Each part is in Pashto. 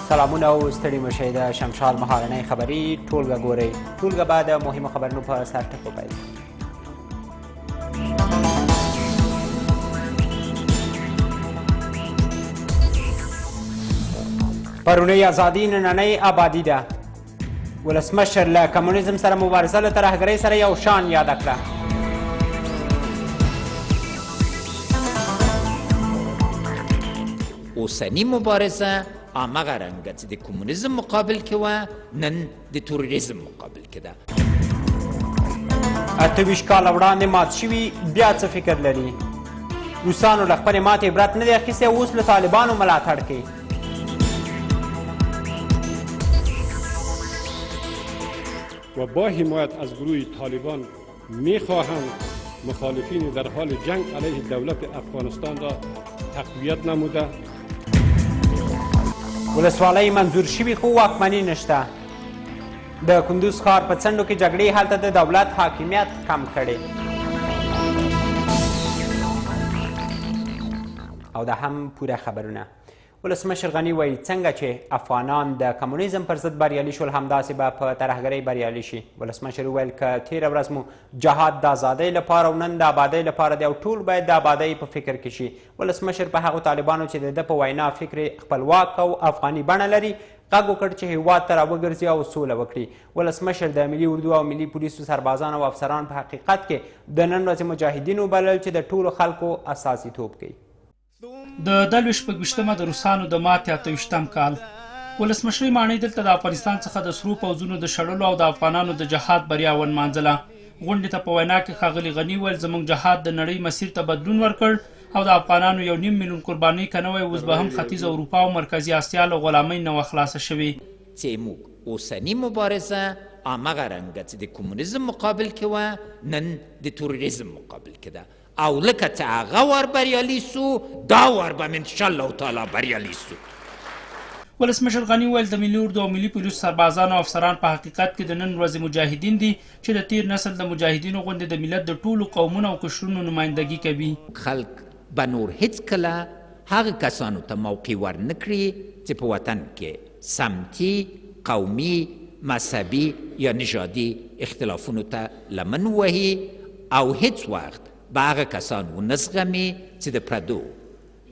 سلامونه او ستړي مشئ د شمشال مهالنۍ خبري ټولګه ګورئ. ټولګه به د مهمو خبرونو په سر ټکو پیل کړي. پرونۍ ازادي نننۍ آبادي ده. ولسمشر له کمونیزم سره مبارزه له ترهګرۍ سره یو شان یاده کړه. اوسنی مبارزه هماغه رنګه چې د کمونیزم مقابل کې وه نن د توریزم مقابل کې ده. 28 کاله وړاندې مات شوي بیا څه فکر لري؟ روسانو له خپلې ماتې عبرت نه دی اخیستی او اوس له طالبانو ملاتړ کوي. و با حمایت از گروه طالبان میخواهند مخالفین در حال جنگ علیه دولت افغانستان را تقویت نموده. ولسوالۍ منظور شوي خو واکمني نشته. د کندوز ښار په څنډو کې جګړې هلته د دولت حاکمیت کم کړی. او دا هم پوره خبرونه. ولسمشر غني وایي څنګه چې افغانان د کمونیزم پر ضد بریالي شول همداسې به په ترهګرۍ بریالي شي. ولسمشر وویل که تېره ورځ مو جهاد د ازادۍ لپاره او نن د آبادۍ لپاره دی او ټول باید د آبادۍ په فکر کې شي. ولسمشر په هغو طالبانو چې د ده په وینا فکر خپلواک او افغاني بڼه لري غږ وکړ چې هېواد ته راوګرځي او سوله وکړي. ولسمشر د ملي اردو او ملي پولیسو سربازان او افسران په حقیقت کې د نن ورځې مجاهدین وبلل چې د ټولو خلکو اساسیتوب کوي. د 28مه د روسانو د ماتې 28م کال ولسمشرۍ ماڼۍ دلته د افغانستان څخه د سرو پوځونو د شړلو او د افغانانو د جهاد بریا ونمانځله. غونډې ته په وینا کې ښاغلي غني ویل زموږ جهاد د نړۍ مسیر ته بدلون ورکړ او د افغانانو 1.5 میلیون قربانۍ که نه وی اوس به هم ختیځ اروپا او مرکزي اسیا له غلامۍ نه وه خلاصه شوې. چې موږ اوسنی مبارزه هماغه رنګه چې د کمونیزم مقابل کې وه نن د توریزم مقابل کې ده. او لکه چې هغه ور بریالي سو دا ور به انشاءالله تعالی بریالي سو. ولسمشر غني ویل د ملي اردو او ملي پولیسو سربازان او افسران په حقیقت کې د نن ورځې مجاهدین دي چې د تیر نسل د مجاهدینو غوندې د ملت د ټولو قومونو او قشرونو نمایندګي کوي. خلک به نور هیڅکله هغه کسانو ته موقع ورنه کړي چې په وطن کې سمتي قومي مذهبي یا نژادي اختلافونو ته لمن ووهي او هیڅ وخت به هغه کسان ونزغمي چې د پردو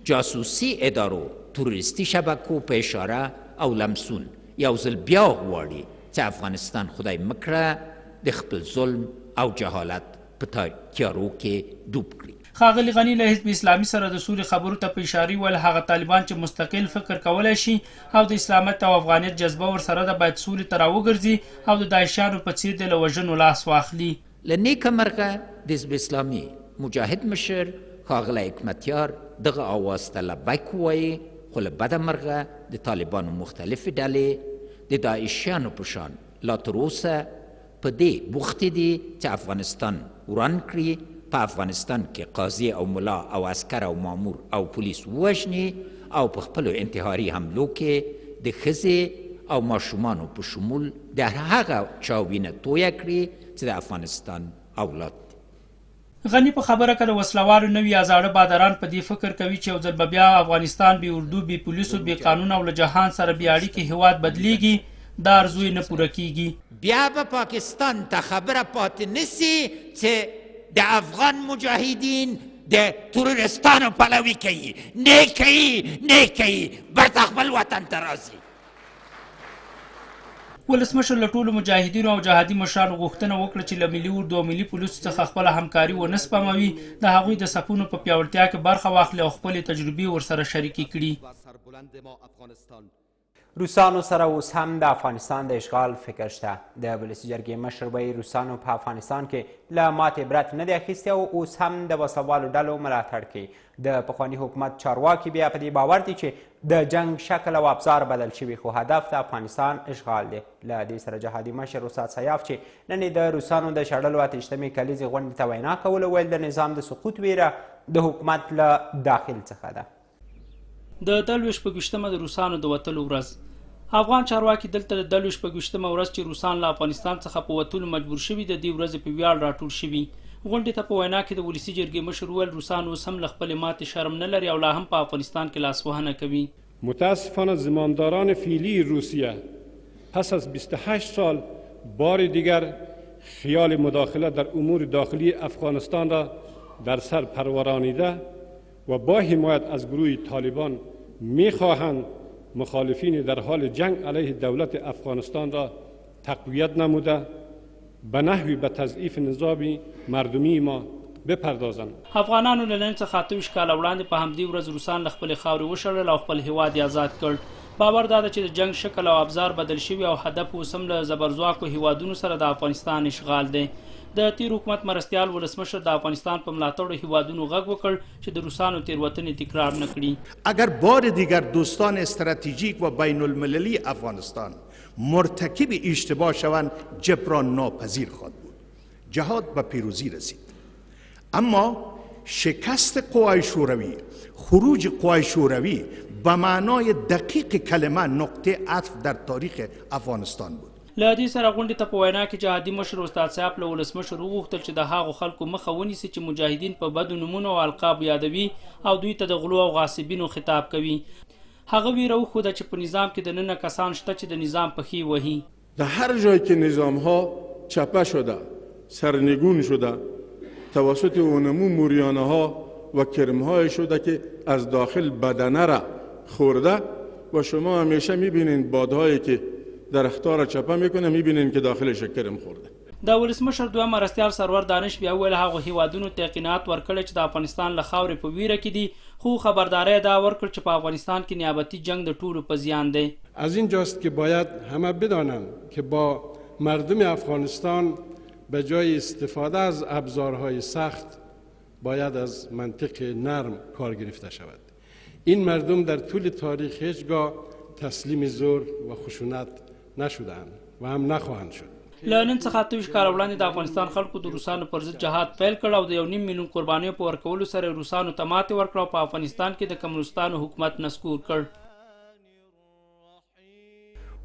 جاسوسي ادارو تروریستي شبکو په اشاره او لمسون یو ځل بیا غواړي چې افغانستان خدای مکړه د خپل ظلم او جهالت په تیارو کې ډوب کړي. ښاغلي غني له حزب اسلامي سره د سولې خبرو ته په اشارې ویل هغه طالبان چې مستقل فکر کولی شي او د اسلامت او افغانیت جذبه ورسره ده باید سولې ته راوګرځي او د داعشیانو په څیر د له وژنو لاس واخلي. له نیکه مرغه د حزب اسلامي مجاهد مشر ښاغلی حکمتیار دغه آواز ته لبیک ووایي خو له بده مرغه د طالبانو مختلفې ډلې د داعشیانو په شان لا تراوسه په دې بوختې دي چې افغانستان وران کړي، په افغانستان کې قاضي او ملا او عسکر او مامور او پولیس ووژني او په خپلو انتحاري حملو کې د ښځې او ماشومانو په شمول د هغه چا وینه تویه کړي چې د افغانستان اولاد. غني په خبره که د وسلوالو نوي یا زاړه بادران په دې فکر کوي چې یو ځل به بیا افغانستان بې اردو بې پولیسو بې قانون او له جهان سره بې اړیکې هېواد بدلیږي دا ارزو یې نه پوره کیږي. بیا به پاکستان ته خبره پاتې نسي چې د افغان مجاهدین د تروریستانو پلوي کوي. نه کوي برته خپل وطن ته راځي. ولسمشر له ټولو مجاهدینو او جهادي مشرانو غوښتنه وکړه چې له ملي اردو او ملي پولیسو څخه خپله همکاري ونه سپموي، د هغوی د صفونو په پیاوړتیا کې برخه واخلي او خپلې تجربې ورسره شریکې کړي. روسانو سره اوس هم د افغانستان د اشغال فکر شته. د ولسي جرګې مشر وایي روسانو په افغانستان کې له ماتې عبرت نه دی اخیستی او اوس هم د وسلوالو ډلو ملاتړ کوي. د پخواني حکومت چارواکي بیا په دې باور دي چې د جنگ شکل او ابزار بدل شوي خو هدف د افغانستان اشغال دی. له دې سره جهادي مشر استاد سیاف چې نن د روسانو د شړلو 28مې کلیزې غونډې ته وینا کوله ویل د نظام د سقوط ویره د حکومت له داخل څخه ده. د 28مه د روسانو د وتلو ورځ افغان چارواکي دلته د 28مه ورځ چې روسان له افغانستان څخه په وتلو مجبور شوي د دې ورځې په ویاړ راټول شوي. غونډې ته په وینا کې د ولسي جرګې مشر وویل روسان اوس هم له خپلې ماتې شرم نه لري او لا هم په افغانستان کې لاسوهنه کوي. متاسفانه زمانداران فعلی روسیه پس از 28 سال بار دیگر خیال مداخله در امور داخلی افغانستان را در سر پرورانیده و با حمایت از گروه طالبان می‌خواهند مخالفین در حال جنگ علیه دولت افغانستان را تقویت نموده به نحوی به تضعیف نظام مردمی ما بپردازند. افغانانو له نن څخه 28 کاله وړاندې په همدې ورځ روسان له خپلې خاورې وشړل او خپل هیواد یې آزاد کړ. باور دا ده چې د جنگ شکل او ابزار بدل شوي او هدف اوس هم له زبرځواکو هیوادونو سره د افغانستان اشغال دی. د تیر حکومت مرستیال ولسمشر د افغانستان په ملاتړو هیوادونو غږ وکړ چې د روسانو تیروتنې تکرار نه کړي. اگر بار دیگر دوستان استراتژیک و بین المللی افغانستان مرتکب اشتباه شوند جبران ناپذیر خواهد بود. جهاد به پیروزی رسید، اما شکست قوای شوروی، خروج قوای شوروی به معنای دقیق کلمه نقطه عطف در تاریخ افغانستان بود. له دې سره غونډې ته په وینا کې جهادي مشر استاد صاحب له ولسمشر وغوښتل چې د هغو خلکو مخه ونیسي چې مجاهدین په بدو نومونو او القاب یادوي او دوی ته د غلو او غاصبینو خطاب کوي. هغه ویره وښوده چې په نظام کې دننه کسان شته چې د نظام پښې وهي. در هر جایی که نظام‌ها چپه شده، سرنگون شده، توسط اونمو موریانه ها و کرم‌های شده که از داخل بدنه را خورده و شما همیشه می‌بینید بادهایی که درخت‌ها را چپه میکنه، می‌بینید که داخلش کرم خورده. د ولسمشر دویم مرستیال سرور دانش بیا ویل هغه هیوادونو ته یقینات ورکړل چې د افغانستان له خاورې په ویره کې دي، خو خبرداری دا ورکړ چې په افغانستان کې نیابتي جنگ د ټولو په زیان دی. از این جاست که باید همه بدانند که با مردم افغانستان به جای استفاده از ابزارهای سخت باید از منطق نرم کار گرفته شود. این مردم در طول تاریخ هیچگاه تسلیم زور و خشونت نشدند و هم نخواهند شد. له نن څخه 28 کاله وړاندې د افغانستان خلکو د روسانو پر ضد جهاد پیل کړ او د 1.5 میلیون قربانیو په ورکولو سره روسانو ته ماتې ورکړه او په افغانستان کې د کمونستانو حکومت نسکور کړ.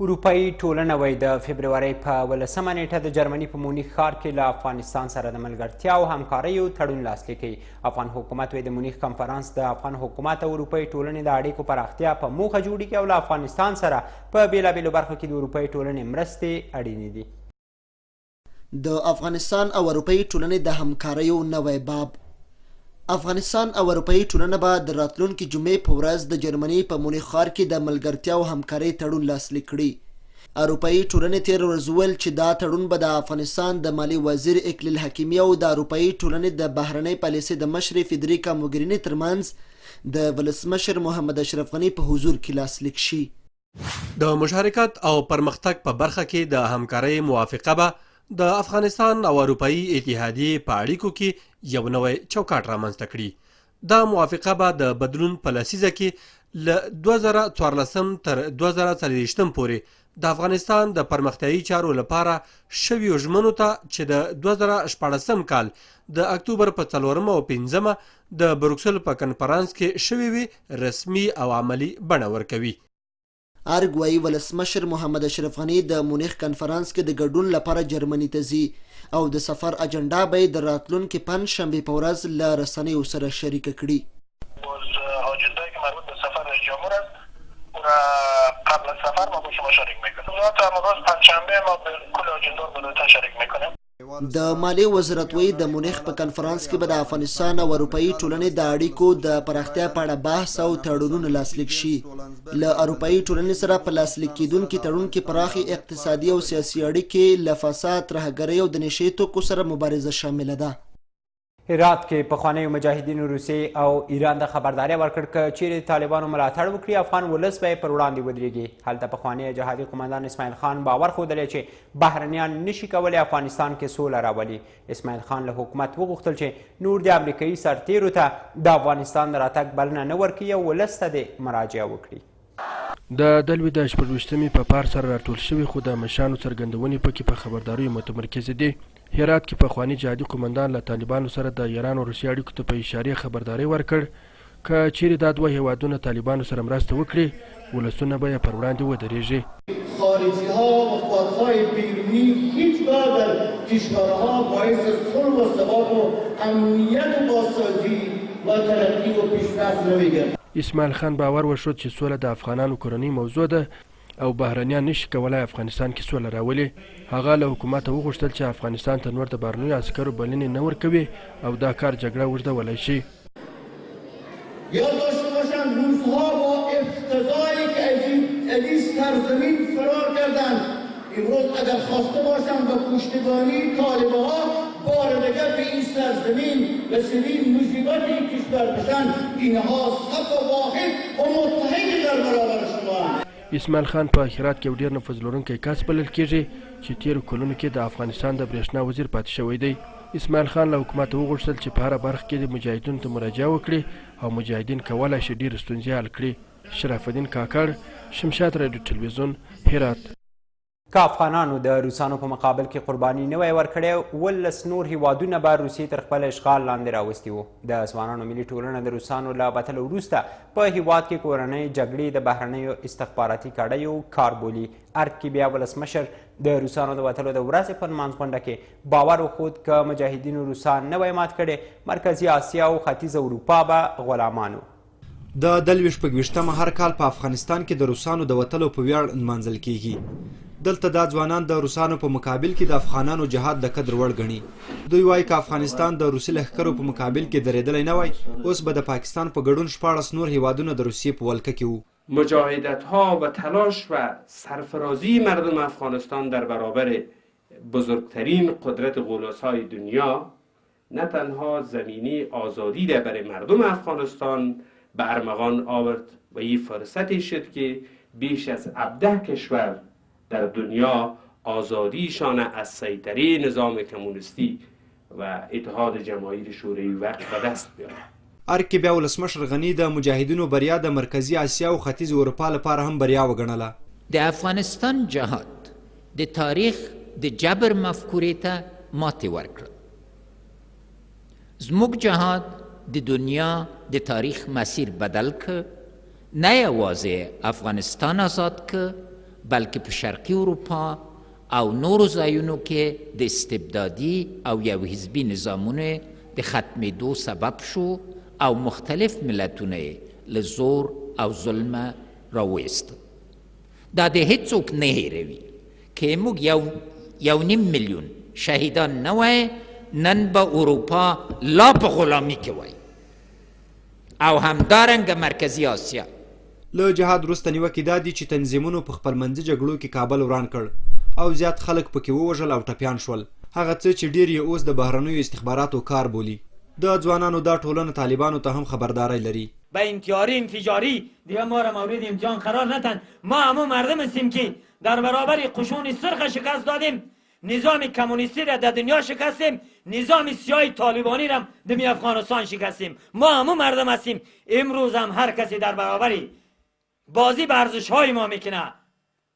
اروپایي ټولنه وایي د فبرورۍ په 18مه نیټه د جرمني په مونیخ ښار کې له افغانستان سره د ملګرتیا او همکاریو تړون لاسلیک کوي. افغان حکومت وایي د مونیخ کنفرانس د افغان حکومت او اروپایي ټولنې د اړیکو پراختیا په موخه جوړیږي او له افغانستان سره په بېلابېلو برخو کې د اروپایي ټولنې مرستې اړینې دي. د افغانستان او اروپایي ټولنې د همکاریو نوی باب. افغانستان او اروپایي ټولنه به د راتلونکي جمعې په ورځ د جرمني په مونیخ ښار کې د ملګرتیا او همکارۍ تړون لاسلیک کړي. اروپایي ټولنې تېره ورځ وویل چې دا تړون به د افغانستان د مالي وزیر اکلیل حکیمي او د اروپایي ټولنې د بهرنۍ پالیسۍ د مشرې فدریکا موګریني ترمنځ د ولسمشر محمد اشرف غني په حضور کې لاسلیک شي. د مشارکت او پرمختګ په برخه کې د همکارۍ موافقه به د افغانستان او اروپایي اتحادیې په اړیکو کې یو نوی چوکاټ رامنځته کړي. دا موافقه به د بدلون په لسیزه کې له 2014 تر 2024 پورې د افغانستان د پرمختیایي چارو لپاره شویو ژمنو ته چې د 2014 کال د اکتوبر په 4 او 5 د بروکسل په کنفرانس کې شوی وي رسمي او عملی بڼه ورکوي. ارګ وایي ولسمشر محمد اشرف غني د مونیخ کنفرانس کې د ګډون لپاره جرمني ته ځي او د سفر اجنډا به یې د راتلونکي پنجشنبې په ورځ له رسنیو سره شریکه کړي. آجنده‌ای که مربوط به سفر رئیس جمهور است و قبل از سفر ما با شما شریک میکنیم. روز پنجشنبه ما به کل آجندا رو شریک میکنیم. د مالیې وزارت وایي د مونیخ په کنفرانس کې به د افغانستان او اروپایي ټولنې د اړیکو د پراختیا په اړه بحث او تړونونه لاسلیک شي. له اروپایي ټولنې سره په لاسلیک کېدونکي تړون کې پراخې اقتصادي او سیاسي اړیکې له فساد، ترهګرۍ او د نشې توکو سره مبارزه شامله ده. هرات کې پخوانیو مجاهدینو روسیې او ایران د خبرداری ورکړ که چیرې طالبانو ملاتړ وکړي افغان ولس به یې پر وړاندې ودرېږي. هلته پخوانی جهادي قمندان اسماعیل خان باور ښودلی چې بهرنیان نشي کولی افغانستان کې سوله راولي. اسماعیل خان له حکومت وغوښتل چې نور د امریکایي سرتیرو ته د افغانستان د راتګ بلنه نه ورکړي او ولس ته دې مراجعه وکړي. د دلوي د 28مې په پار سره راټول شوي خو د مشانو څرګندونې پکې په خبرداریو متمرکزې دي. هرات کې پخوانی جهادي قمندان له طالبانو سره د ایران او روسیې اړیکو ته په اشارې خبرداری ورکړ که چیرې دا دوه هیوادونه طالبانو سره مرسته وکړي ولسونه به یې پر وړاندې ودرېږي. خارجی‌ها و قوت‌های بیرونی هیچگاه در کشورها باعث صلح و ثبات و امنیت و بازسازی و ترقی و پیشرفت نمیگردد. اسماعیل خان باور وشود چې سوله د افغانانو کورنۍ موضوع ده او بهرنیان نشي کولای افغانستان کې سوله راولي. هغه له حکومته وغوښتل چې افغانستان ته نور د بهرنیو عسکرو بلنې نه ورکوي او دا کار جګړه اوږدولی شي. یاد داشته باشند روزها با افتضاحی که از این سرزمین فرار کردند، امروز اگر خواسته باشند با پشتیبانی طالبها بار دیگر به این سرزمین رسیدن مصیبت این کشور بشن، اینها صف واحد و متحد در برابر شما. اسماعیل خان په هرات کې یو ډېر نفوذ لرونکی کس بلل کېږي چې تېرو کلونو کې د افغانستان د برېښنا وزیر پاتې شوی دی. اسماعیل خان له حکومته وغوښتل چې په هره برخه کې د مجاهدینو ته مراجعه وکړي او مجاهدین کولی شي ډېرې ستونزې حل کړي. شرف الدین کاکړ، شمشاد راډیو تلویزیون، هرات. که افغانانو د روسانو په مقابل کې قرباني نه وای ورکړی، 19 نور هیوادونه به روسیې تر خپل اشغال لاندې راوستي وو. د ځوانانو ملي ټولنه د روسانو له وتلو وروسته په هیواد کې کورنۍ جګړې د بهرنیو استخباراتي کړیو کار بولي. ارګ کې بیا ولسمشر د روسانو د وتلو د ورځې په لمانځ غونډه کې باور وښود که مجاهدینو روسان نه وای مات کړی، مرکزي اسیا او ختیځ اروپا به غلامانو. د 2025 هر کال په افغانستان کې د روسانو د وتلو په ویاړ نمانځل کیږي. دلته دا ځوانان د روسانو په مقابل کې د افغانانو جهاد د قدر وړ ګڼي. دوی وایي که افغانستان د روسي لښکرو په مقابل کې درېدلی نه وای، اوس به د پاکستان په ګډون 14 نور هیوادونه د روسیې په ولکه کې وو. مجاهدت‌ها و تلاش و سرفرازی مردم افغانستان در برابر بزرگترین قدرت غولاسای دنیا نه تنها زمینی آزادی را برای مردم افغانستان به ارمغان آورد و این فرصتی شد که بیش از 17 کشور در دنیا آزادیشان از سیطره نظام کمونیستی و اتحاد جماهیر شوروی وقت به دست بیارد. ارګ کې بیا ولسمشر غني د مجاهدینو بریا د مرکزي اسیا او ختیځ اروپا لپاره هم بریا وګڼله. د افغانستان جهاد د تاریخ د جبر مفکورې ته ماتې ورکړه. زموږ جهاد د دنیا د تاریخ مسیر بدل که، نه یوازې افغانستان آزاد که بلکې په شرقي اروپا او نورو ځایونو کې د استبدادي او یو حزبي نظامونو د ختمېدو سبب شو او مختلف ملتونه یې له زور او ظلمه راویستل. دا د هیڅوک نه هېروي که موږ 1.5 میلیون شهیدان نه وای، نن به اروپا لا په غلامي کې وای او همدارنګه مرکزي آسیا. له جهاد وروسته نیوکې دا دي چې تنظیمونو په خپلمنځي جګړو کې کابل وران کړ او زیات خلک پکې ووژل او ټپیان شول. هغه څه چې ډېر یې اوس د بهرنیو استخباراتو کار بولي. د ځوانانو دا ټولنه طالبانو ته هم خبرداری لري. به انتحاری انفجاری دیگه ما را مورد امتحان قرار ندن. ما همون مردم هستیم که در برابر قشون سرخ شکست دادیم، نظام کمونیستی را در دنیا شکستیم، نظام سیاه طالبانی را در افغانستان شکستیم. ما همون مردم هستیم. امروز هم هر کسی در برابر بازی به ارزش‌های ما میکنه،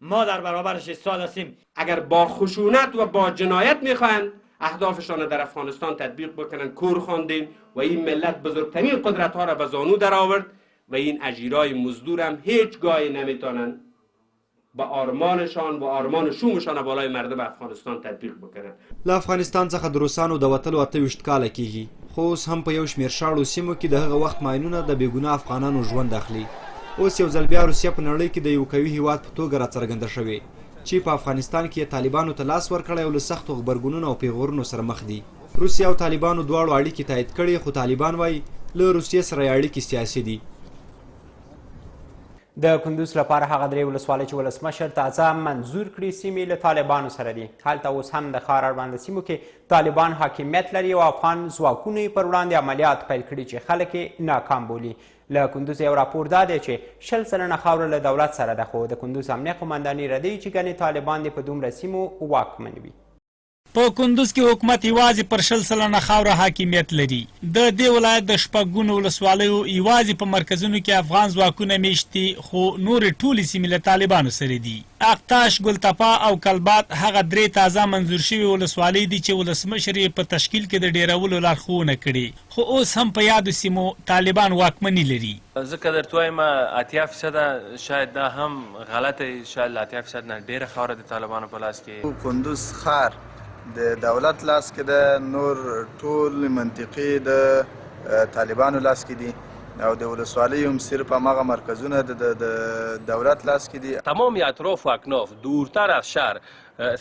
ما در برابرش ایستاده هستیم. اگر با خشونت و با جنایت میخواهند اهدافشان در افغانستان تطبیق بکنن، کور خواندیم و این ملت بزرگترین قدرت ها را به زانو در آورد و این اجیرای مزدور هم هیچ گاهی نمیتونن با آرمانشان و آرمان شومشان بالای مردم افغانستان تطبیق بکنن. له افغانستان څخه د روسانو د وتلو 28 کاله کیږي، خو اوس هم په یو شمېر شاړو سیمو کې د هغه وخت ماینونه د بېګناه افغانانو ژوند اخلي. اوس یو ځل بیا روسیه په نړۍ کې د یو قوي هیواد په توګه راڅرګنده شوې چې په افغانستان کې طالبانو ته لاس ورکړی او له سختو غبرګونونو او پیغورونو سره مخ دي. روسیه او طالبانو دواړو اړیکې تایید کړي، خو طالبان وایي له روسیې سره یې اړیکې سیاسي دي. د کندوز لپاره هغه درې ولسوالۍ چې ولسمشر تازه منظور کړي سیمې له طالبانو سره دي. هلته اوس هم د ښار اړونده سیمو کې طالبان حاکمیت لري او افغان ځواکونو یې پر وړاندې عملیات پیل کړي چې خلک یې ناکام بولي. له کندوز یو راپور دا دی چې 60 سلنه خاوره له دولت سره ده، خو د کندوز امنیه قمنداني ردوي چې ګنې طالبان دې په دومره سیمو واکمن وي. په کندوز کې حکومت یوازې پر 60 سلنه خاوره حاکمیت لري. د دې ولایت د شپږ ولسوالیو یوازې په مرکزونو کې افغان ځواکونه میشت دي، خو نورې ټولې سیمې له طالبانو سره دي. اقتاش، ګلتپا او کلبات هغه درې تازه منظور شوي ولسوالۍ دي چې ولسمشر یې په تشکیل کې د ډیرولو لارښوونه کړې، خو اوس هم په یادو سیمو طالبان واکمني لري. ځکه درته وایم 80% شاید دا هم غلطه، شاید له 80% نه ډېره خاوره د طالبانو په لاس کې. کندوز ښار د دولت لاس کې ده، نور ټول منطقې د طالبانو لاس کې دي او د ولسوالیو هم صرف هماغه مرکزونه د دولت لاس کې دي. تمام اطراف و اکناف دورتر از شهر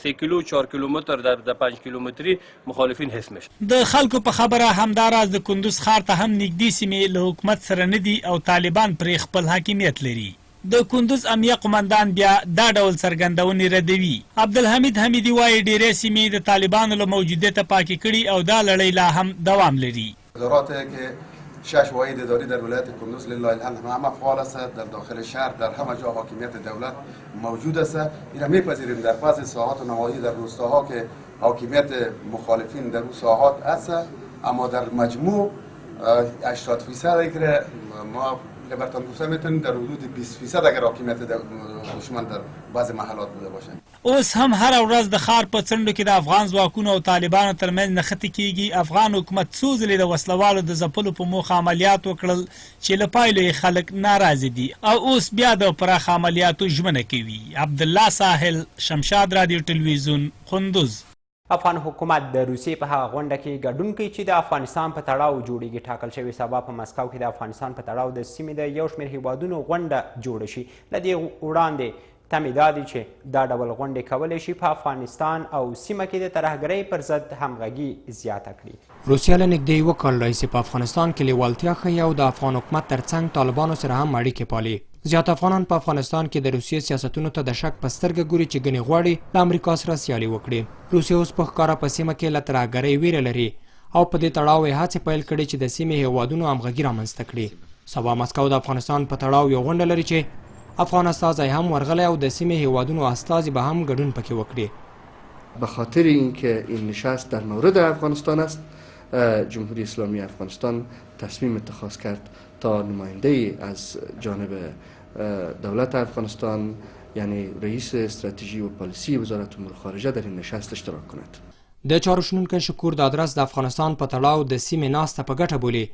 3 کیلو 4 کیلومتر در 5 کیلومتری مخالفین حس میشه. د خلکو په خبره همداراز د کندوز ښار ته هم نږدې سیمې له حکومت سره نه دي او طالبان پرې خپل حاکمیت لري. د کندوز امنیه قمندان بیا دا ډول څرګندونې ردوي. عبدالحمید حمیدي وایي ډېرې سیمې د طالبانو له موجودیته پاکې کړي او دا لړۍ لا هم دوام لري. شش واحد اداری در ولایت کندوز لله الحمد همه فعال است، در داخل شهر در همه جا حاکمیت دولت موجود است. این میپذیریم در بعضی ساحات و نواحی در روستاها که حاکمیت مخالفین در اون ساحات است، اما در مجموع 80% که ما لبرتان گفته میتونیم در حدود 20% اگر حاکمیت دشمن در بعضی محلات بوده باشه. اوس هم هر ورځ د ښار په څنډو کې د افغان ځواکونو او طالبانو ترمنځ نښتې کیږي. افغان حکومت څو ځلې د وسلوالو د ځپلو په موخه عملیات وکړل چې له پایلو یې خلک ناراضه دي او اوس بیا د پراخ عملیاتو ژمنه کوي. عبدالله ساحل، شمشاد رادیو تلویزیون، کندوز. افغان حکومت د روسیې په هغه غونډه کې ګډون کوي چې د افغانستان په تړاو جوړیږي. ټاکل شوې سبا په مسکو کې د افغانستان په تړاو د سیمې د یو شمېر هیوادونو غونډه جوړه شي. له دې وړاندې تمې دا دي چې دا ډول غونډې کولی شي په افغانستان او سیمه کې د ترهګرۍ پر ضد همغږي زیاته کړي. روسیه له نږدې یوه کال راهیسې په افغانستان کې لیوالتیا ښیي او د افغان حکومت ترڅنګ طالبانو سره هم اړیکې پالي. زیات افغانان په افغانستان کې د روسیې سیاستونو ته د شک په سترګه ګوري چې ګنې غواړي له امریکا سره سیالي وکړي. روسیه اوس په ښکاره په سیمه کې له ترهګرۍ ویره لري او په دې تړاو یې هڅې پیل کړي چې د سیمې هیوادونو همغږي رامنځته کړي. سبا مسکو د افغانستان په تړاو یو غونډه لري چې افغان استازی هم ورغلی او د سیمې هیوادونو استازي به هم ګډون پکې وکړي. به خاطر اینکه این نشست در مورد افغانستان است، جمهوری اسلامی افغانستان تصمیم اتخاذ کرد تا نماینده از جانب دولت افغانستان یعنی رئیس استراتژی و پالیسی وزارت امور خارجه در این نشست اشتراک کند. د چارو شنونکی شکور د ادرس د افغانستان په تړاو د سیمې ناسته په ګټه بولي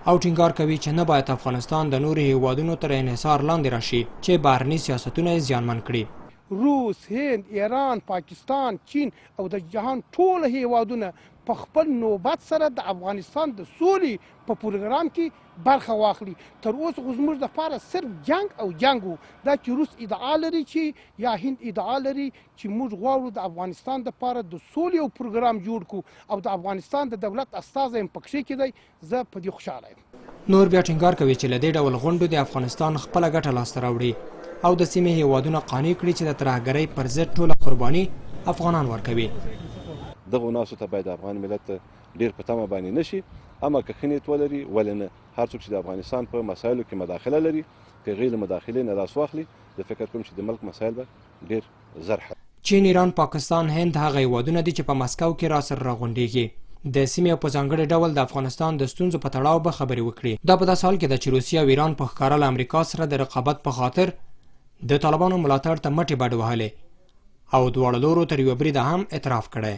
او ټینګار کوي چې نه باید افغانستان د نورو هیوادونو تر انحصار لاندې راشي چې بهرني سیاستونه یې زیانمن کړي. روس، هند، ایران، پاکستان، چین او د جهان ټول هیوادونه په خپل نوبت سره د افغانستان د سولې په پروګرام کې برخه واخلي. تر اوسه خو زموږ دپاره صرف جنگ او جنگ و. دا چې روس ادعا لري چې یا هند ادعا لري چې موږ غواړو د افغانستان دپاره د سولې یو پروګرام جوړ کړو او د افغانستان د دولت استازی هم پکښې کېدی. زه په دې خوشحاله یم. نور بیا ټینګار کوي چې له دې ډول غونډو د افغانستان خپله ګټه لاسته راوړي او د سیمې هیوادونه قانع کړي چې د ترهګرۍ پر ضد ټوله قرباني افغانان ورکوي. دغو ناسو ته باید د افغان ملت ډېر په تمه باندې نشي، اما که ښه نیت ولري ولې نه. هر څوک چې د افغانستان په مسایلو کې مداخله لري که هغې له مداخلې نه لاس واخلي، زه فکر کوم چې د ملک مسایل به ډېر زر حل. چین، ایران، پاکستان، هند هغه هیوادونه دي چې په مسکو کې راسره راغونډېږي. د سیمې او په ځانګړي ډول د افغانستان د ستونزو په تړاو به خبرې وکړي. دا په داسې حال کې ده چې روسیه او ایران په ښکاره له امریکا سره د رقابت په خاطر د طالبانو ملاتړ ته مټې بډ وهلې او دواړو لورو تر یوه بریده هم اعتراف کړی.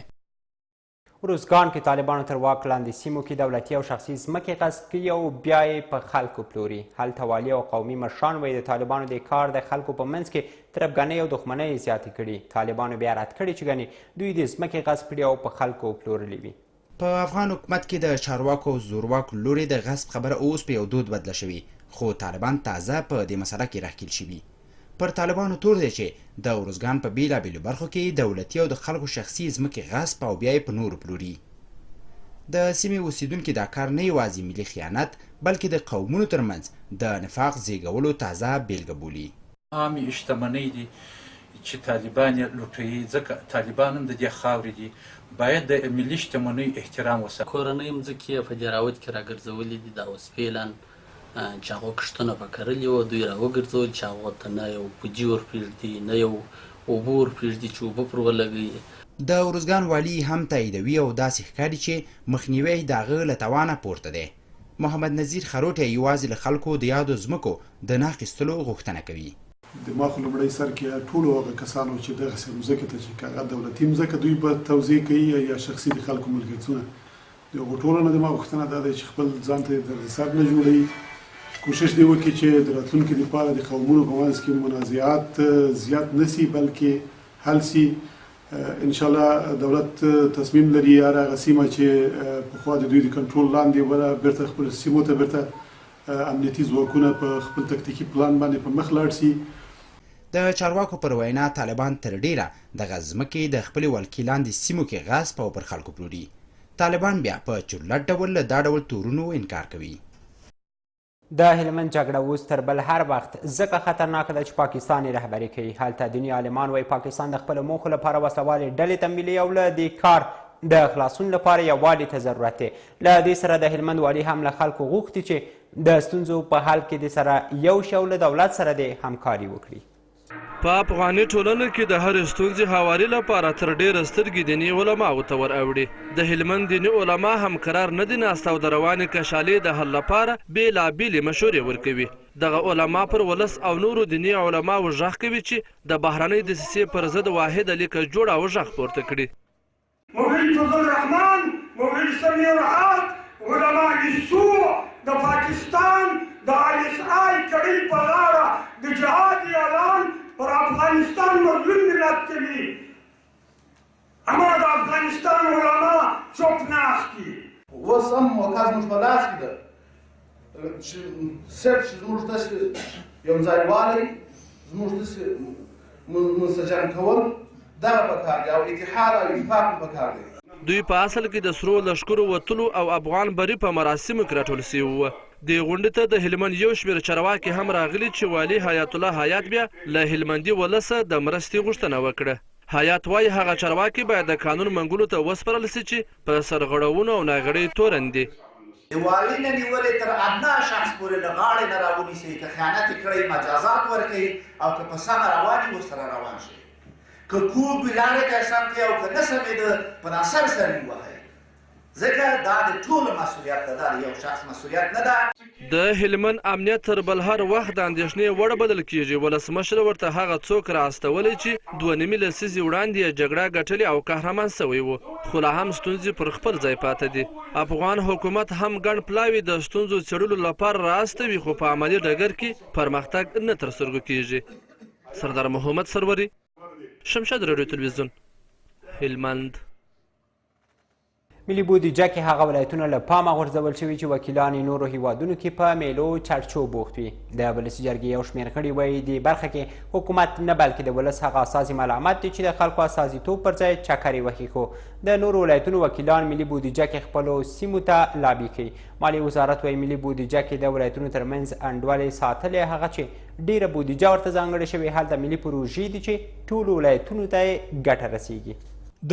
روزګان کې طالبانو تر واک لاندې سیمو کې دولتي او شخصي ځمکې غصب کړي او بیا یې په خلکو پلوري. هلته والي او قومي مشران وایي د طالبانو د کار د خلکو په منځ کې تربګنۍ او دښمنۍ زیاتې کړي. طالبانو بیا رد کړي چې ګنې دوی د ځمکې غصب کړي او په خلکو پلورلې وي. په افغان حکومت کې د چارواکو او زورواکو لوري د غصب خبره اوس په یو دود بدله شوي، خو طالبان تازه په دې مسله کې راښکیل شوي. پر طالبانو تور دی چې د ارزګان په بیلابیلو برخو کې دولتي او د خلکو شخصي ځمکې غصب او بیا یې په نورو پلوري. د سیمې اوسیدونکي دا کار نه یوازې ملي خیانت بلکې د قومونو ترمنځ د نفاق زیږولو تازه بیلګه بولي. عامې شتمنۍ دي چې طالبان یې لوټوي، ځکه طالبان هم د دې خاورې دي. باید د ملي شتمنیو احترام وساتي. کورنۍ مځکې یې په جراوت کې راګرځولې دي. دا اوس فعلا چې هغو کښتونه به کرلي وو دوی راوګرځول چې هغو ته نه یو پوجي ورپرېږدي نه یو اوبه ورپرېږدي چې اوبه پر ولګوي. د ارزګان والي هم تاییدوي او داسې ښکاري چې مخنیوی د هغه له توانه پورته دی. محمد نظیر خروټی یوازې له خلکو د یادو ځمکو د نه اخیستلو غوښتنه کوي. د ما خو لومړی سر کې ټولو هغه کسانو چې دغسې مځکې ته چې هغه دولتي مځکه دوی به توزیع کوي یا شخصي د خلکو ملکیتونه، د هغو ټولو نه د ما غوښتنه دا دی چې خپل ځان ته د دردسر نه جوړوي. کوشش دې وکړي چې د راتلونکي لپاره د قومونو په منځ کې منازعات زیات نه سي بلکې حل سي. انشاءالله دولت تصمیم لري هغه سیمه چې پخوا د دوی د کنټرول لاندې وله بیرته خپلو سیمو ته بیرته امنیتي ځواکونه په خپل تکتیکي پلان باندې په مخ لاړ سي. د چارواکو پر وینا طالبان تر ډیره دغه ځمکې د خپلې ولکې لاندې سیمو کې غصب او پر خلکو پلوري. طالبان بیا په چورلټ ډول له دا ډول تورونو انکار کوي. د هلمند جګړه اوس تر بل هر وخت ځکه خطرناکه ده چې پاکستان یې رهبري کوي. هلته دیني عالمان وایي پاکستان د خپلو موخو لپاره وسلوالې ډلې تمویلوي او له دې کار د خلاصون لپاره یووالي ته ضرورت دی. له دې سره د هلمند والي هم له خلکو غوښتي چې د ستونزو په حل کې د سره یو شی او له دولت سره د همکاري وکړي. په افغاني ټولنه کې د هرې ستونزې هواري لپاره تر ډېره سترګې دیني علماو ته ور اوړي. د هلمند دیني علما هم قرار نه دي ناست او د روانې کشالې د حل لپاره بېلابېلې مشورې ورکوي. دغه علما پر ولس او نورو دیني علماو غږ کوي چې د بهرنۍ دسیسې پر ضد واحده لیکه جوړه او غږ پورته کړي. مولوي فضل الرحمن، مولوي سمیع الحق، علماء السوء د پاکستان د ISI کړۍ په لاره د جهاد اعلان پر افغانستان مظلوم ملت کوي. اما د افغانستان علما چوپ ناست دي. اوس هم موقع زموږ په لاس کې ده چې صرف چې زموږ داسې یو ځای والی، زموږ داسې منسجم کول دغه پکار دی او اتحاد او اتفاق هم پکار دی. دوی په اصل کې د سرو لښکرو وتلو او افغان بري په مراسمو کې راټول سوي وو. دې غونډې ته د هلمند یو شمېر چارواکي هم راغلي چې والي حیات الله حیات بیا له هلمندي ولسه د مرستې غوښتنه وکړه. حیات وایي هغه چارواکي باید د قانون منګولو ته وسپارل سي چې په سرغړونو او ناغړۍ تورن دي. د والي نه نیولې تر ادنا شخص پورې له غاړې نه راونیسئ، که خیانت یې کړی مجازات ورکوي او که په سمه روان یې ورسره روان شي. که کوږ وي لارې ته یې سم کړئ او که نه سمېده په ناسر سر یې ووهئ، ځکه دا د ټولو مسؤلیت ده، دا د یو شخص مسؤلیت نه ده. د هلمند امنیت تر بل هر وخت د اندېښنې وړ بلل کیږي. ولسمشر ورته هغه څوک راستولی چې 2.5 لسیزې وړاندې یې جګړه ګټلې او قهرمان سوی و، خو لا هم ستونزې پر خپل ځای پاته دي. افغان حکومت هم ګڼ پلاوي د ستونزو څېړلو لپاره راستوي، خو په عملي ډګر کې پرمختګ نه ترسترګو کیږي. سردار محمد سروري، شمشاد راډیو تلویزیون، هلمند. ملي بودیجه کې هغه ولایتونه له پامه غورځول شوي چې وکیلان یې نورو هیوادونو کې په میلو چړچو بوخت وي. د ولسي جرګې یو شمېر غړي وایي دې برخه کې حکومت نه بلکې د ولس هغه اساسي ملامت دی چې د خلکو استازیتوب پر ځای چکرې وهي. خو د نورو ولایتونو وکیلان ملي بودیجه کې خپلو سیمو ته لابي کوي. مالیې وزارت وایي ملي بودیجه کې د ولایتونو ترمنځ انډولې ساتلې، هغه چې ډیره بودیجه ورته ځانګړې شوې هلته ملي پروژې دي چې ټولو ولایتونو ته یې ګټه رسیږي.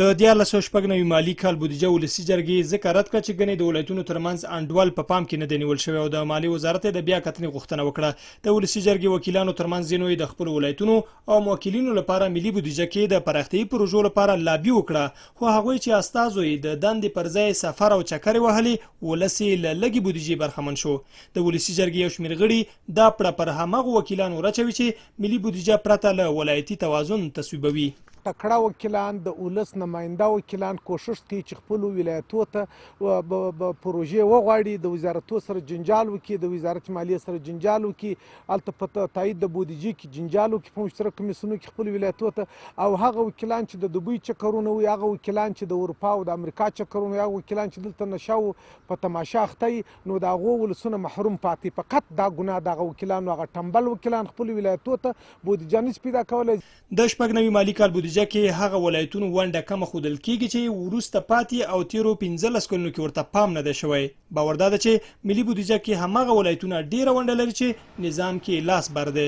د 1496 مالی کال بودیجه ولسي جرګې ځکه رد کړه چې ګڼې د ولایتونو ترمنځ انډول په پام کې نه دی نیول شوی او د مالیې وزارت د بیا کتنې غوښتنه وکړه. د ولسي جرګې وکیلانو ترمنځ ځینو یې د خپلو ولایتونو او موکلینو لپاره ملي بودیجه کې د پراختیایي پروژو لپاره لابي وکړه، خو هغوی چې استازو یې د دندې پر ځای سفر او چکرې وهلې، ولس یې له لږې بودیجې برخمن شو. د ولسي جرګې یو شمېر غړي دا پړه پر همغو وکیلانو رچوي چې ملي بودیجه پرته له ولایتي توازن تصویبوي. تکړه وکیلان د ولس نماینده وکیلان کوشش کوي چې خپلو ولایتو ته پروژې وغواړي، د وزارتو سره جنجال وکړي، د وزارت مالیې سره جنجال وکړي، هلته په تایید د بودیجې کې جنجال وکړي په مشترک کمیسیونو کې خپلو ولایتو ته. او هغه وکیلان چې د دوبۍ چکرونه وي، هغه وکیلان چې د اروپا او د امریکا چکرونه وي، هغه وکیلان چې دلته نشو په تماشا اخته وي، نو د هغو ولسونه محروم پاتې. فقط دا ګناه د هغه وکیلانو، هغه ټمبل وکیلان خپلو ولایتو ته بودیجه نشي پیدا کولی. د 96 مالی کال بودیجه کې هغه ولایتونو ونډه کمه ښودل کیږي چې وروسته پاتې او تیرو 15 کلونو کې ورته پام نه دی شوی. باور دا ده چې ملي بودیجه کې هماغه ولایتونه ډیره ونډه لري چې نظام کې لاس بر دی.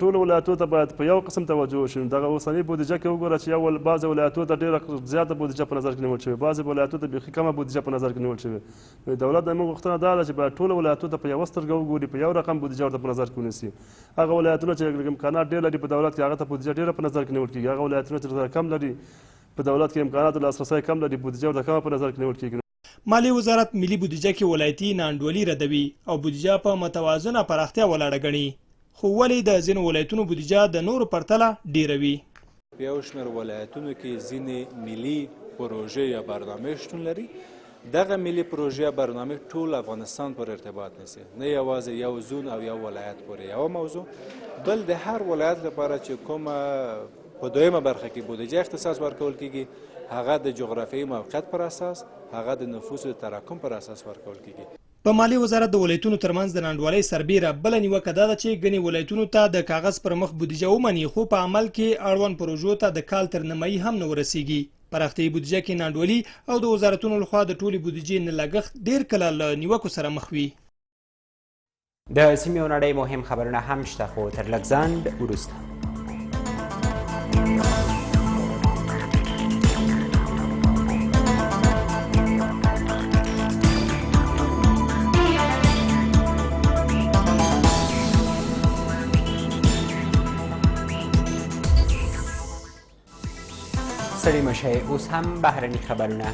ټولو ولایتونو ته باید په یو قسم توجه وشي. دغه اوسنۍ بودیجه کې وګوره چې یو بعضې ولایتونو ته ډېره زیاته بودیجه په نظر کې نیول شوې، بعضې ولایتونو ته بیخي کمه بودیجه په نظر کې نیول شوې. دولت د موږ غوښتنه دا ده چې باید ټولو ولایتونو ته په یوه سترګه وګوري، په یو رقم بودیجه ورته په نظر کې ونیسي. هغه ولایتونه چې امکانات ډېر لري په دولت کې، هغه ته بودیجه ډېره په نظر کې نیول کېږي. هغه ولایتونه چې کم لري په دولت کې، امکانات لاسرسی کم لري، بودیجه ورته کمه په نظر کې نیول کېږي. مالیې وزارت ملي بودیجه کې ولایتي ناانډولي ردوي او بودیجه په متوازنه پراختیا ولاړه ګڼي. خو ولې د ځینو ولایتونو بودیجه د نورو پرتله ډیره وي؟ په یو شمېر ولایتونو کې ځینې ملي پروژې یا برنامې شتون لري. دغه ملي پروژې یا برنامې ټول افغانستان پر ارتباط نیسي، نه یوازې یو زون او یو ولایت پورې یو موضوع، بل د هر ولایت لپاره چې کومه په دویمه برخه کې بودیجه اختصاص ورکول کیږي، هغه د جغرافیایي موقعیت پر اساس، هغه د نفوسو تراکم پر اساس ورکول کیږي. په مالیې وزارت د ولایتونو ترمنځ د ناانډولۍ سربیره بله نیوکه دا ده چې ګڼې ولایتونو ته د کاغذ پر مخ بودیجه ومني، خو په عمل کې اړوند پروژو ته د کال تر نیمایي هم نه ورسیږي. پراختیایي بودیجه کې ناانډولي او د وزارتونو لخوا د ټولې بودیجې نه لګښت ډیر کله له نیوکو سره مخ وي. د سیمې او نړۍ مهم خبرونه هم شته، خو تر لږ ځنډ وروسته. ستړي مشئ، اوس هم بهرني خبرونه.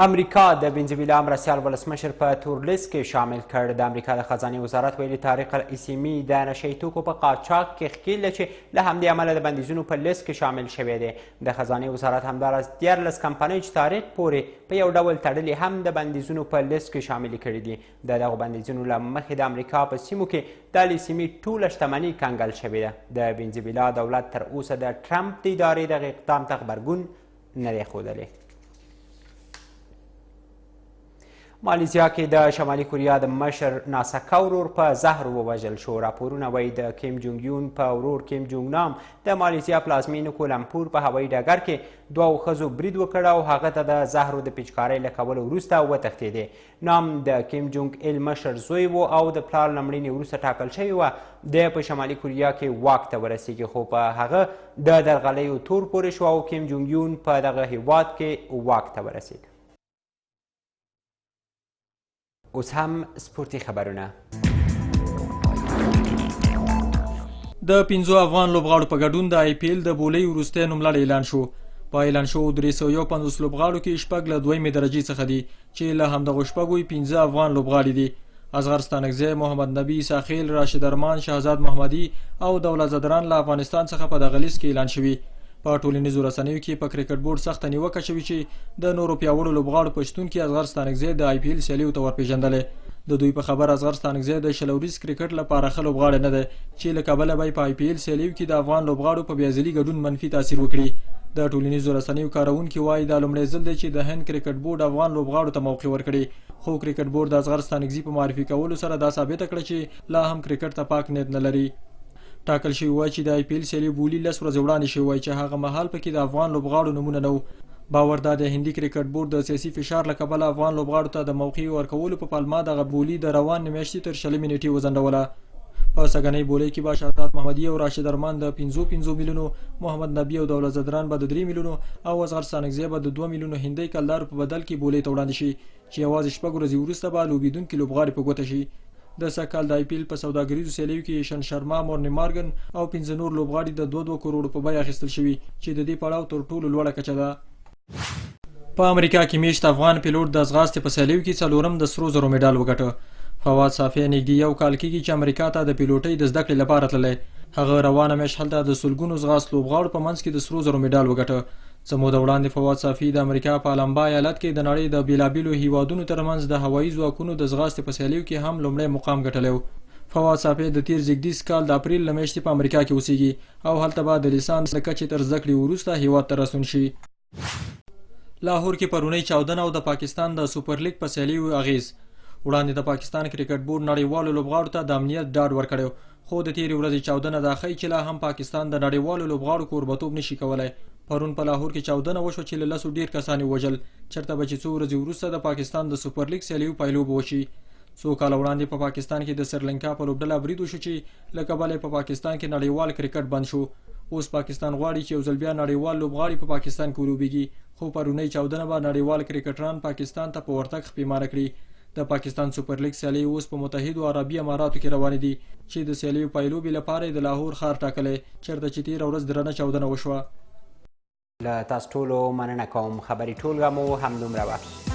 امریکا د وینزویلا مرستیال ولسمشر په تور لیست کې شامل کړ. د امریکا د خزانې وزارت ویلي طارق الاسیمي د نشه یي توکو په قاچاق کې ښکیل دی چې له همدې امله د بندیزونو په لیست کې شامل شوی دی. د خزانې وزارت همداراز 14 کمپنۍ چې طارق پورې په یو ډول تړلې هم د بندیزونو په لیست کې شاملې کړي دي. د دغو بندیزونو له مخې د امریکا په سیمو کې د الاسیمي ټوله شتمني کنګل شوې ده. د وینزویلا دولت تر اوسه د ټرمپ د ادارې دغه اقدام ته غبرګون نه دی ښودلی. مالیزیا کې د شمالي کوریا د مشر ناسکا ورور په زهر ووژل شو. راپورونه وایي د کیم جونګ یون په ورور کیم جونګ نام د مالیزیا پلازمینې کولمپور په هوایي ډګر کې 2 ښځو برید وکړ او هغه ته د زهرو د پیچکارۍ له کولو وروسته وتښتېدې. نام د کیم جونګ ایل مشر زوی و او د پلار له مړینې وروسته ټاکل شوی و د په شمالي کوریا کې واک ته ورسیږي، خو په هغه د درغلیو تور پورې شو او کیم جونګ یون په دغه هیواد کې واک ته ورسید. اوس هم سپورتي خبرونه. د 5 افغان لوبغاړو په ګډون د آی پی ایل د بولۍ وروستی نوملړ اعلان شو. په اعلان شوو 351 لوبغاړو کې شپږ له دویمې درجې څخه دي چې له همدغو شپږو 15 افغان لوبغاړي دي. اصغر ستانکزی، محمد نبی، ساخیل، راشد ارمان، شهزاد محمدي او دولت زدران له افغانستان څخه په دغه لیست کې اعلان شوي. په ټولنیزو رسنیو کې په کرکټ بورډ سخته نیوکه شوې چې د نورو پیاوړو لوبغاړو په شتون کې اصغر ستانکزی د آی پی ایل سیالیو ته ورپېژندلی. د دوی په خبر اصغر ستانکزی د شلوریز کرکټ لپاره ښه لوبغاړی نه دی چې له کبله به په آی پی ایل سیالیو کې د افغان لوبغاړو په بېعزلي ګډون منفي تاثیر وکړي. د ټولنیزو رسنیو کارونکي وایي دا لومړی ځل دی چې د هند کرکټ بورډ افغان لوبغاړو ته موقع ورکړي، خو کرکټ بورډ د اصغر ستانکزي په معرفي کولو سره دا ثابته کړه چې لا هم کرکټ ته پاک نیت نه لري. ټاکل شوي وای چې د آی پی ایل سیالي بولي 10 ورځې وړاندې شوی وای چې هغه مهال پکې د افغان لوبغاړو نومونه نه و. باور دا د هندي کرکټ بورډ د سیاسي فشار له کبله افغان لوبغاړو ته د موقع ورکولو په پلمه دغه بولي د روان میاشتې تر 20 نیټې وځنډوله. په سږنۍ بولۍ کې به شهزاد محمدي او راشد ارمان د 5 میلیونو، محمد نبی او دولت زدران به د 3 میلیونو او اصغر ستانکزی به د 2 میلیونو هندۍ کلدارو په بدل کې بولۍ ته وړاندې شي چې یوازې 6 ورځې وروسته به لوبېدونکي لوبغاړي په ګوته شي. د سږکال د آی پی ایل په سوداګریزو سیالیو کې ایشان شرما، مورني مارګن او 15 نور لوبغاړي د 2 کروړو په بیه اخیستل شوي چې د دې پړاو تر ټولو لوړه کچه ده. په امریکا کې میشت افغان پیلوټ د ځغاستې په سیالیو کې 4م د سرو زرو مډال وګټه. فواد صافی نږدې یو کال کېږي چې امریکا ته د پیلوټۍ د زده کړې لپاره تللی. هغه روانه میاشت هلته د سلګونو ځغاست لوبغاړو په منځ کې د سرو زرو مډال وګټه. څه موده وړاندې فواد صافی د امریکا په الامبا ایالت کې د نړۍ د بیلابیلو هیوادونو ترمنځ د هوایي ځواکونو د ځغاستې په سیالیو کې هم لومړی مقام ګټلی و. فواد صافی د تیر زیږدیز کال د اپریل له میاشتې په امریکا کې اوسیږي او هلته به د لیسانس د کچې تر زده کړې وروسته هیواد ته راستون شي. لاهور کې پرونی چاودنه او د پاکستان د سوپر لیګ په سیالیو اغیز. وړاندې د پاکستان کرکټ بورډ نړیوالو لوبغاړو ته د امنیت ډاډ ورکړی، خو د تیرې ورځې چاودنه دا ښیي چې لا هم پاکستان د نړیوالو لوبغاړو کوربتوب نشي کولی. پرون په لاهور کې چاودنه وشوه چې له 10 ډیر کسان وژل، چېرته به چې څو ورځې وروسته د پاکستان د سوپر لیګ سیالیو پیلوب وشي. څو کاله وړاندې په پاکستان کې د سریلانکا په لوبډله برید وشو چې له کبله په پاکستان کې نړیوال کرکټ بند شو. اوس پاکستان غواړي چې یو ځل بیا نړیوال لوبغاړي په پاکستان کې ولوبېږي، خو پرونی چاودنه به نړیوال کرکټران پاکستان ته په ورتګ خپېمانه کړي. د پاکستان سوپر لیګ سیالي اوس په متحدو عربي اماراتو کې روانې دي چې د سیالیو پیلوبې لپاره د لاهور ښار ټاکلی، چېرته چې تېره ورځ درنه چاودنه وشوه. له تاسو ټولو مننه کوم. خبري ټولګه مو همدومره وه.